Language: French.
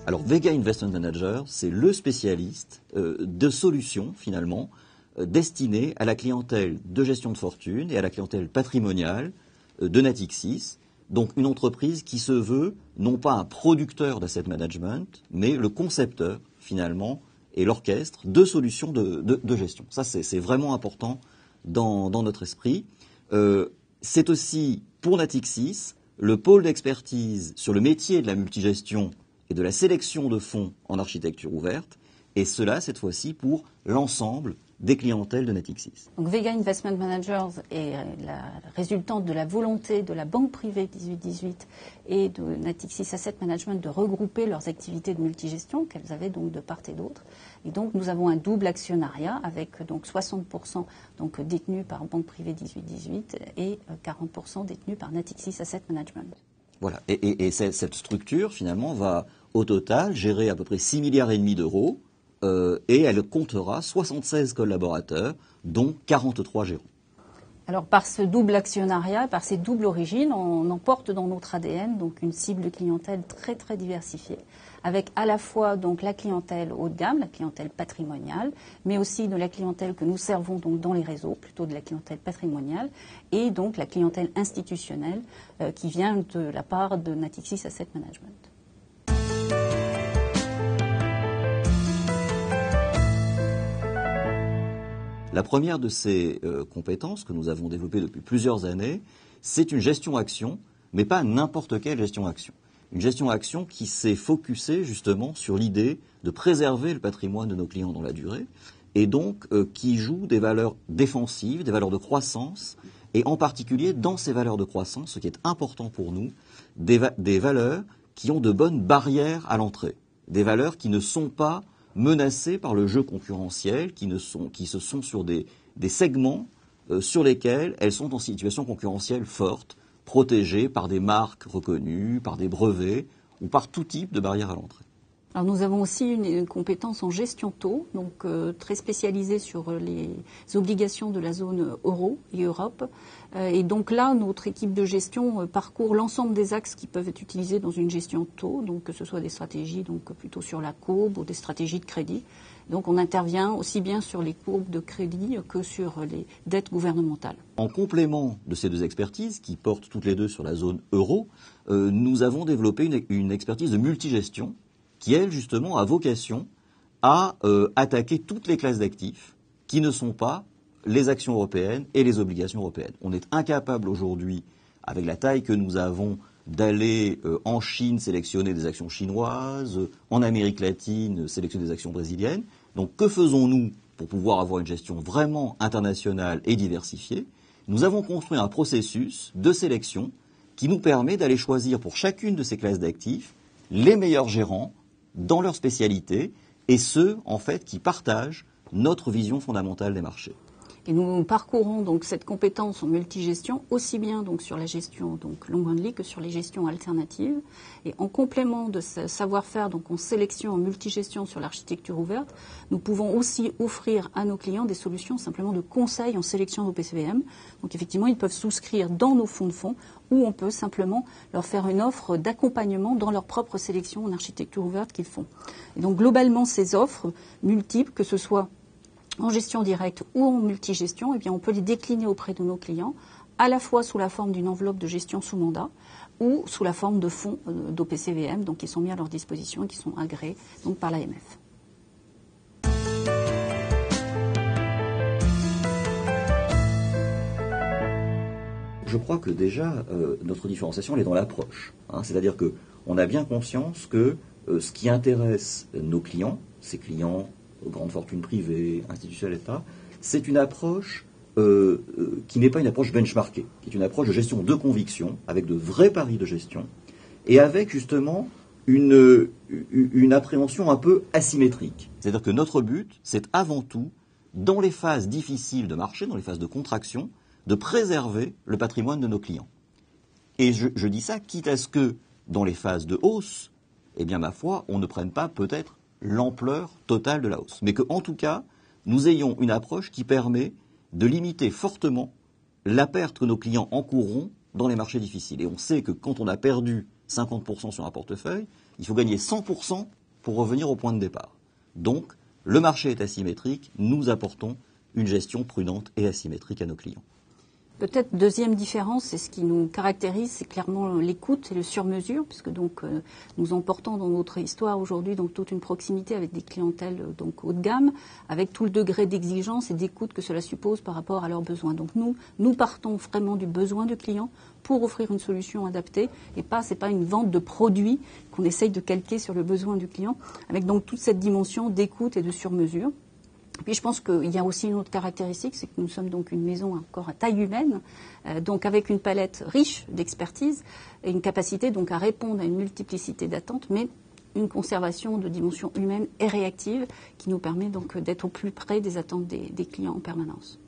Alors, Vega Investment Manager, c'est le spécialiste de solutions, finalement, destinées à la clientèle de gestion de fortune et à la clientèle patrimoniale de Natixis. Donc, une entreprise qui se veut, non pas un producteur d'asset management, mais le concepteur, finalement, et l'orchestre de solutions de gestion. Ça, c'est vraiment important dans notre esprit. C'est aussi, pour Natixis, le pôle d'expertise sur le métier de la multigestion et de la sélection de fonds en architecture ouverte, et cela, cette fois-ci, pour l'ensemble des clientèles de Natixis. Donc Vega Investment Managers est la résultante de la volonté de la banque privée 1818 et de Natixis Asset Management de regrouper leurs activités de multigestion qu'elles avaient donc de part et d'autre. Et donc nous avons un double actionnariat avec donc 60% donc détenus par banque privée 1818 et 40% détenus par Natixis Asset Management. Voilà. Et cette structure, finalement, va au total gérer à peu près 6 milliards et demi d'euros. Et elle comptera 76 collaborateurs, dont 43 gérants. Alors par ce double actionnariat, par ces doubles origines, on emporte dans notre ADN donc une cible de clientèle très très diversifiée, avec à la fois donc la clientèle haut de gamme, la clientèle patrimoniale, mais aussi de la clientèle que nous servons donc dans les réseaux, plutôt de la clientèle patrimoniale, et donc la clientèle institutionnelle qui vient de la part de Natixis Asset Management. La première de ces compétences que nous avons développées depuis plusieurs années, c'est une gestion-action, mais pas n'importe quelle gestion-action. Une gestion-action qui s'est focusée justement sur l'idée de préserver le patrimoine de nos clients dans la durée, et donc qui joue des valeurs défensives, des valeurs de croissance, et en particulier dans ces valeurs de croissance, ce qui est important pour nous, des valeurs qui ont de bonnes barrières à l'entrée, des valeurs qui ne sont pas menacées par le jeu concurrentiel, qui se sont sur des segments sur lesquels elles sont en situation concurrentielle forte, protégées par des marques reconnues, par des brevets ou par tout type de barrières à l'entrée. Alors nous avons aussi une compétence en gestion taux, donc très spécialisée sur les obligations de la zone euro et Europe. Et donc là, notre équipe de gestion parcourt l'ensemble des axes qui peuvent être utilisés dans une gestion taux, donc que ce soit des stratégies donc plutôt sur la courbe ou des stratégies de crédit. Donc on intervient aussi bien sur les courbes de crédit que sur les dettes gouvernementales. En complément de ces deux expertises, qui portent toutes les deux sur la zone euro, nous avons développé une expertise de multigestion qui, elle, justement, a vocation à attaquer toutes les classes d'actifs qui ne sont pas les actions européennes et les obligations européennes. On est incapable aujourd'hui, avec la taille que nous avons, d'aller en Chine sélectionner des actions chinoises, en Amérique latine sélectionner des actions brésiliennes. Donc que faisons-nous pour pouvoir avoir une gestion vraiment internationale et diversifiée? Nous avons construit un processus de sélection qui nous permet d'aller choisir pour chacune de ces classes d'actifs les meilleurs gérants dans leur spécialité, et ceux, en fait, qui partagent notre vision fondamentale des marchés. Et nous parcourons donc cette compétence en multigestion aussi bien donc sur la gestion donc long only que sur les gestions alternatives. Et en complément de ce savoir-faire donc en sélection en multigestion sur l'architecture ouverte, nous pouvons aussi offrir à nos clients des solutions simplement de conseil en sélection d'OPCVM. Donc effectivement, ils peuvent souscrire dans nos fonds de fonds ou on peut simplement leur faire une offre d'accompagnement dans leur propre sélection en architecture ouverte qu'ils font. Et donc globalement, ces offres multiples, que ce soit en gestion directe ou en multigestion, eh bien, on peut les décliner auprès de nos clients, à la fois sous la forme d'une enveloppe de gestion sous mandat ou sous la forme de fonds d'OPCVM, donc qui sont mis à leur disposition et qui sont agréés donc, par l'AMF. Je crois que déjà, notre différenciation, elle est dans l'approche. C'est-à-dire qu'on a bien conscience que ce qui intéresse nos clients, ces clients grandes fortunes privées, institutionnelles, etc., c'est une approche qui n'est pas une approche benchmarkée, qui est une approche de gestion de conviction, avec de vrais paris de gestion, et avec justement une appréhension un peu asymétrique. C'est-à-dire que notre but, c'est avant tout, dans les phases difficiles de marché, dans les phases de contraction, de préserver le patrimoine de nos clients. Et je dis ça, quitte à ce que, dans les phases de hausse, eh bien, ma foi, on ne prenne pas peut-être l'ampleur totale de la hausse. Mais qu'en tout cas, nous ayons une approche qui permet de limiter fortement la perte que nos clients encourront dans les marchés difficiles. Et on sait que quand on a perdu 50% sur un portefeuille, il faut gagner 100% pour revenir au point de départ. Donc, le marché est asymétrique, nous apportons une gestion prudente et asymétrique à nos clients. Peut-être deuxième différence, c'est ce qui nous caractérise, c'est clairement l'écoute et le sur-mesure, puisque donc nous emportons dans notre histoire aujourd'hui donc toute une proximité avec des clientèles donc haut de gamme, avec tout le degré d'exigence et d'écoute que cela suppose par rapport à leurs besoins. Donc nous partons vraiment du besoin du client pour offrir une solution adaptée et c'est pas une vente de produits qu'on essaye de calquer sur le besoin du client, avec donc toute cette dimension d'écoute et de sur-mesure. Puis je pense qu'il y a aussi une autre caractéristique, c'est que nous sommes donc une maison encore à taille humaine, donc avec une palette riche d'expertise et une capacité donc à répondre à une multiplicité d'attentes, mais une conservation de dimension humaine et réactive qui nous permet donc d'être au plus près des attentes des clients en permanence.